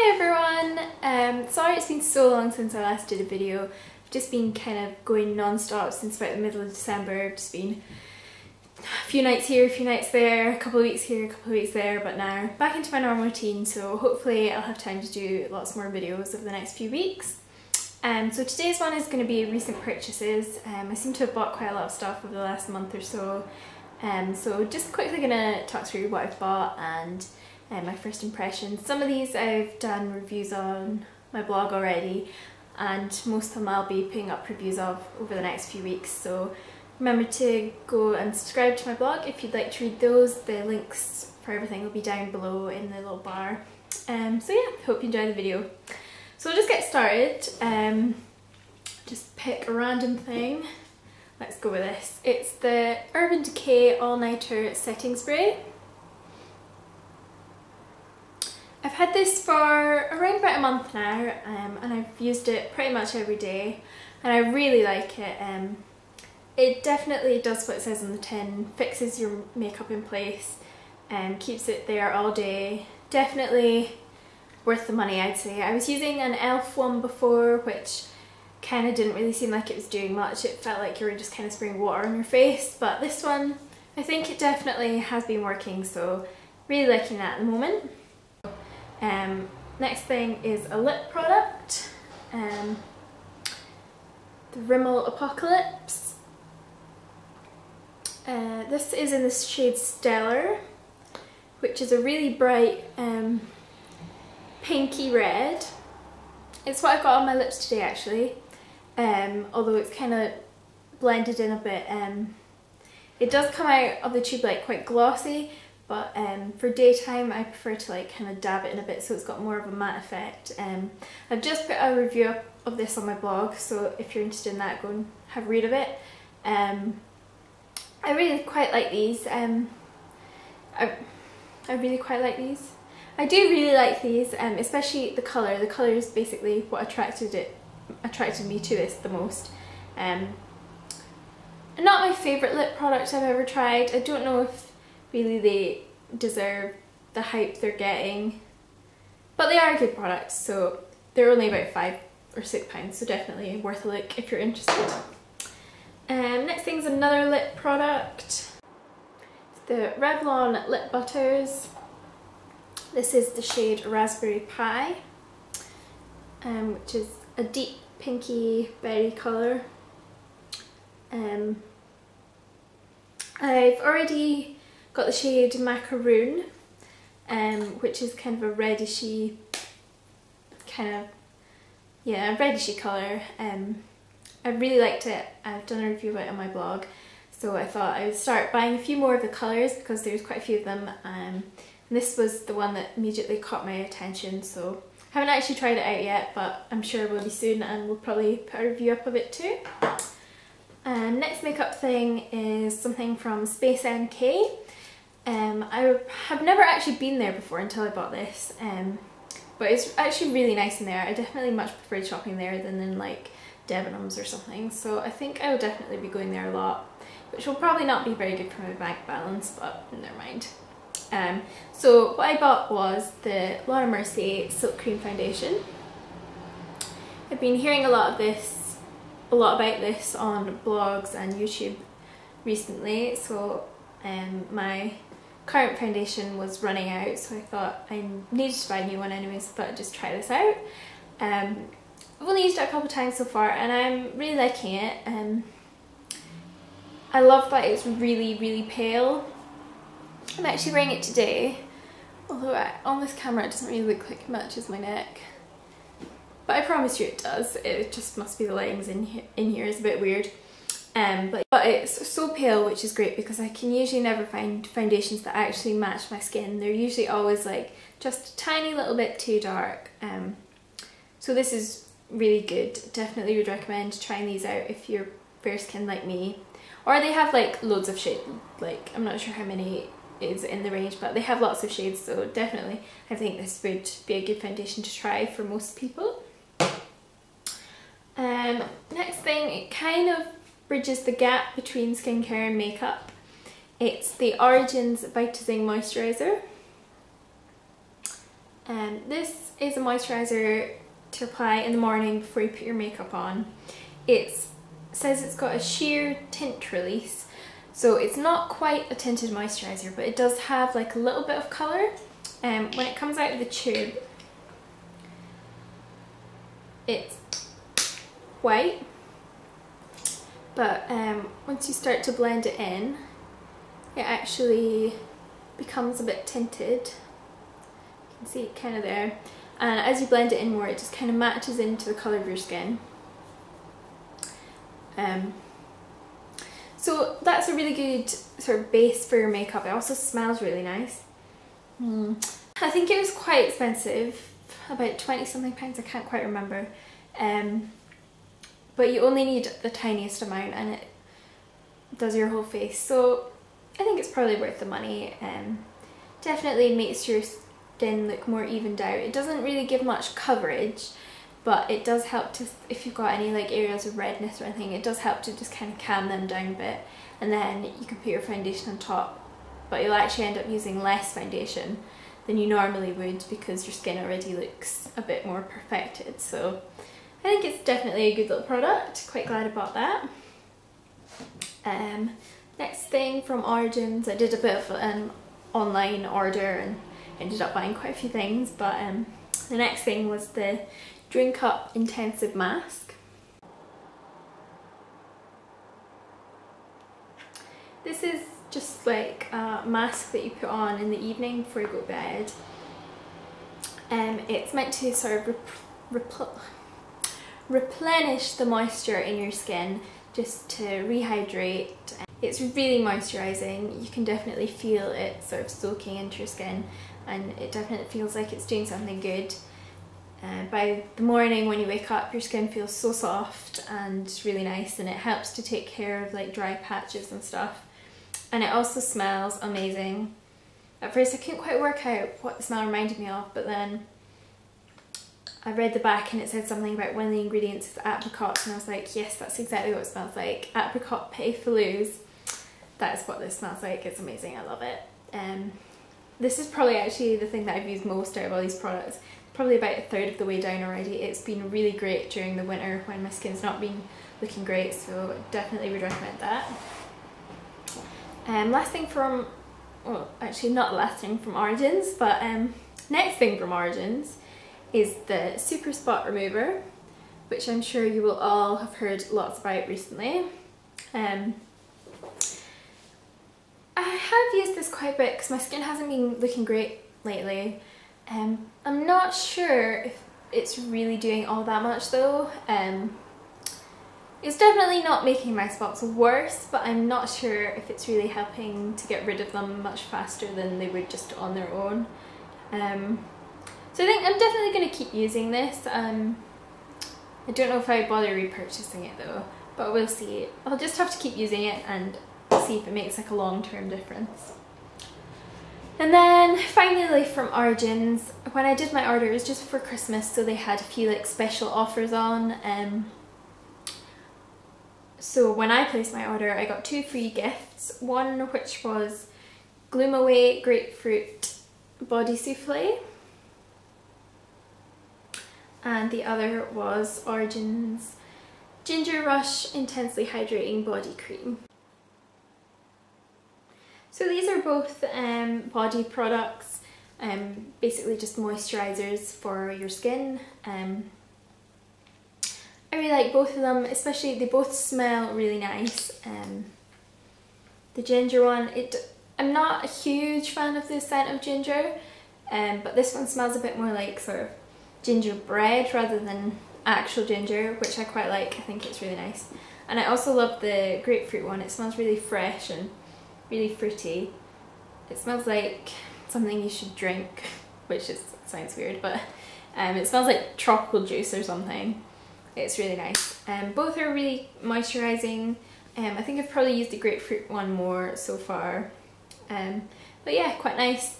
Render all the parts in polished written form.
Hi everyone! Sorry it's been so long since I last did a video. I've just been kind of going non-stop since about the middle of December. I've just been a few nights here, a few nights there, a couple of weeks here, a couple of weeks there, but now back into my normal routine, so hopefully I'll have time to do lots more videos over the next few weeks. So today's one is going to be recent purchases. I seem to have bought quite a lot of stuff over the last month or so. So just quickly going to talk through what I've bought and my first impressions. Some of these I've done reviews on my blog already, and most of them I'll be putting up reviews of over the next few weeks. So remember to go and subscribe to my blog if you'd like to read those. The links for everything will be down below in the little bar. So yeah, hope you enjoy the video. So we'll just get started. Just pick a random thing. Let's go with this. It's the Urban Decay All Nighter Setting Spray. I've had this for around about a month now, and I've used it pretty much every day, and I really like it. It definitely does what it says on the tin, fixes your makeup in place and keeps it there all day. Definitely worth the money, I'd say. I was using an e.l.f. one before, which kind of didn't really seem like it was doing much. It felt like you were just kind of spraying water on your face, but this one, I think it definitely has been working, so really liking that at the moment. Next thing is a lip product, the Rimmel Apocalypse. This is in the shade Stellar, which is a really bright pinky red. It's what I've got on my lips today actually, although it's kind of blended in a bit. It does come out of the tube like quite glossy, but for daytime I prefer to like kind of dab it in a bit so it's got more of a matte effect. I've just put a review up of this on my blog, so if you're interested in that, go and have a read of it. I really quite like these. I really quite like these. I do really like these, especially the colour. The colour is basically what attracted me to this the most. Not my favourite lip product I've ever tried. I don't know if really they deserve the hype they're getting, but they are a good product, so they're only about £5 or £6, so definitely worth a look if you're interested. Next thing's another lip product. It's the Revlon Lip Butters. This is the shade Raspberry Pie, which is a deep pinky berry colour. I've already got the shade Macaroon, which is kind of a redishy colour. I really liked it. I've done a review of it on my blog, so I thought I would start buying a few more of the colours because there's quite a few of them. And this was the one that immediately caught my attention, so I haven't actually tried it out yet, but I'm sure it will be soon, and we'll probably put a review up of it too. And next makeup thing is something from Space NK. I have never actually been there before until I bought this, but it's actually really nice in there. I definitely much prefer shopping there than in like Debenhams or something, so I think I will definitely be going there a lot, which will probably not be very good for my bank balance, but never mind. So what I bought was the Laura Mercier Silk Cream Foundation. I've been hearing a lot about this on blogs and YouTube recently, so my current foundation was running out, so I thought I needed to buy a new one anyway, so I thought I'd just try this out. I've only used it a couple of times so far and I'm really liking it. I love that it's really pale. I'm actually wearing it today, although on this camera it doesn't really look like it matches my neck, but I promise you it does. It just must be the lightings in here is a bit weird. But it's so pale, which is great because I can usually never find foundations that actually match my skin. They're usually always like just a tiny little bit too dark. So this is really good. Definitely would recommend trying these out if you're fair skin like me. Or they have like loads of shades, like I'm not sure how many is in the range, but they have lots of shades, so definitely I think this would be a good foundation to try for most people. Next thing, it kind of bridges the gap between skincare and makeup. It's the Origins Vitazing Moisturizer. This is a moisturizer to apply in the morning before you put your makeup on. It says it's got a sheer tint release, so it's not quite a tinted moisturizer, but it does have like a little bit of colour. When it comes out of the tube, it's white, but once you start to blend it in, it actually becomes a bit tinted. You can see it kind of there, and as you blend it in more, it just kind of matches into the colour of your skin. So that's a really good sort of base for your makeup. It also smells really nice. I think it was quite expensive, about 20 something pounds, I can't quite remember. But you only need the tiniest amount and it does your whole face, so I think it's probably worth the money. Definitely makes your skin look more evened out. It doesn't really give much coverage, but it does help to, if you've got any like areas of redness or anything, it does help to just kind of calm them down a bit, and then you can put your foundation on top, but you'll actually end up using less foundation than you normally would because your skin already looks a bit more perfected. So I think it's definitely a good little product, quite glad I bought that. Next thing from Origins, I did a bit of an online order and ended up buying quite a few things, but the next thing was the Drink Up Intensive Mask. This is just like a mask that you put on in the evening before you go to bed. It's meant to sort of replenish the moisture in your skin, just to rehydrate. It's really moisturising. You can definitely feel it sort of soaking into your skin, and it definitely feels like it's doing something good. By the morning when you wake up, your skin feels so soft and really nice, and it helps to take care of like dry patches and stuff. And it also smells amazing. At first I couldn't quite work out what the smell reminded me of, but then I read the back and it said something about one of the ingredients is apricots, and I was like, yes, that's exactly what it smells like. Apricot Petit Falouse. That is what this smells like. It's amazing, I love it. This is probably actually the thing that I've used most out of all these products. Probably about a third of the way down already. It's been really great during the winter when my skin's not been looking great, so definitely would recommend that. Last thing from, well actually not last thing from Origins, but next thing from Origins is the Super Spot Remover, which I'm sure you will all have heard lots about recently. I have used this quite a bit because my skin hasn't been looking great lately. I'm not sure if it's really doing all that much though. It's definitely not making my spots worse, but I'm not sure if it's really helping to get rid of them much faster than they would just on their own. So I think I'm definitely going to keep using this. I don't know if I bother repurchasing it though, but we'll see. I'll just have to keep using it and see if it makes like a long-term difference. And then finally from Origins, when I did my order it was just for Christmas, so they had a few like special offers on. So when I placed my order I got 2 free gifts, one which was Gloom Away Grapefruit Body Souffle, and the other was Origins Ginger Rush Intensely Hydrating Body Cream. So these are both body products, basically just moisturisers for your skin. I really like both of them, especially they both smell really nice. The ginger one, I'm not a huge fan of the scent of ginger, but this one smells a bit more like sort of gingerbread rather than actual ginger, which I quite like. I think it's really nice. And I also love the grapefruit one. It smells really fresh and really fruity. It smells like something you should drink, which sounds weird, but it smells like tropical juice or something. It's really nice. Both are really moisturising. I think I've probably used the grapefruit one more so far. But yeah, quite nice.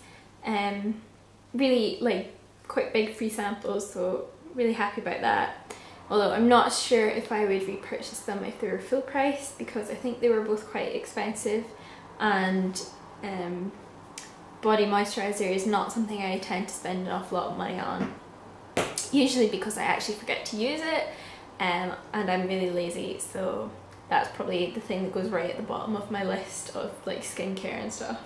Really like quite big free samples, so really happy about that. Although I'm not sure if I would repurchase them if they were full price, because I think they were both quite expensive, and body moisturizer is not something I tend to spend an awful lot of money on. Usually because I actually forget to use it, and I'm really lazy, so that's probably the thing that goes right at the bottom of my list of like skincare and stuff.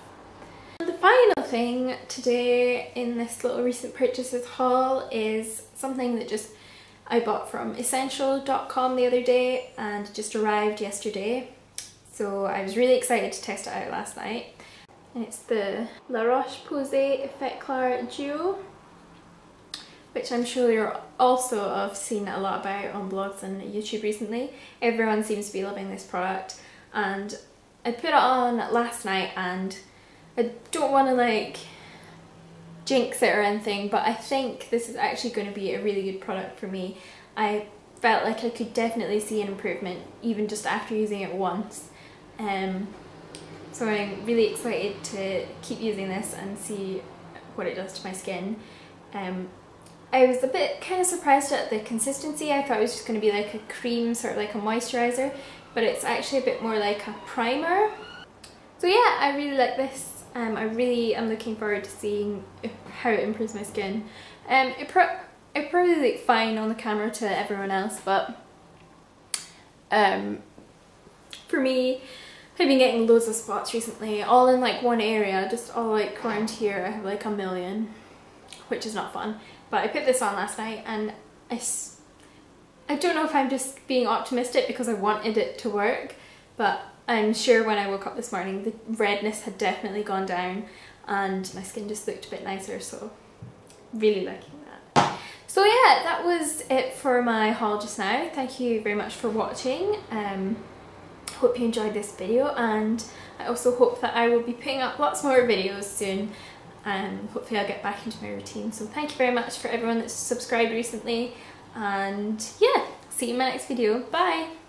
The final thing today in this little recent purchases haul is something that just I bought from essential.com the other day and just arrived yesterday. So I was really excited to test it out last night. And it's the La Roche-Posay Effect Clair Duo, which I'm sure you're also have seen a lot about on blogs and YouTube recently. Everyone seems to be loving this product, and I put it on last night, and I don't want to like jinx it or anything, but I think this is actually going to be a really good product for me. I felt like I could definitely see an improvement even just after using it once. So I'm really excited to keep using this and see what it does to my skin. I was a bit kind of surprised at the consistency. I thought it was just going to be like a cream, sort of like a moisturizer, but it's actually a bit more like a primer. So yeah, I really like this. I really am looking forward to seeing how it improves my skin. It probably look fine on the camera to everyone else, but for me, I've been getting loads of spots recently, all in like one area, just all like around here. I have like 1 million, which is not fun. But I put this on last night, and I don't know if I'm just being optimistic because I wanted it to work, but I'm sure when I woke up this morning the redness had definitely gone down and my skin just looked a bit nicer, so really liking that. So yeah, that was it for my haul just now. Thank you very much for watching. Hope you enjoyed this video, and I also hope that I will be putting up lots more videos soon. Hopefully I'll get back into my routine. So thank you very much for everyone that's subscribed recently, and yeah, see you in my next video. Bye!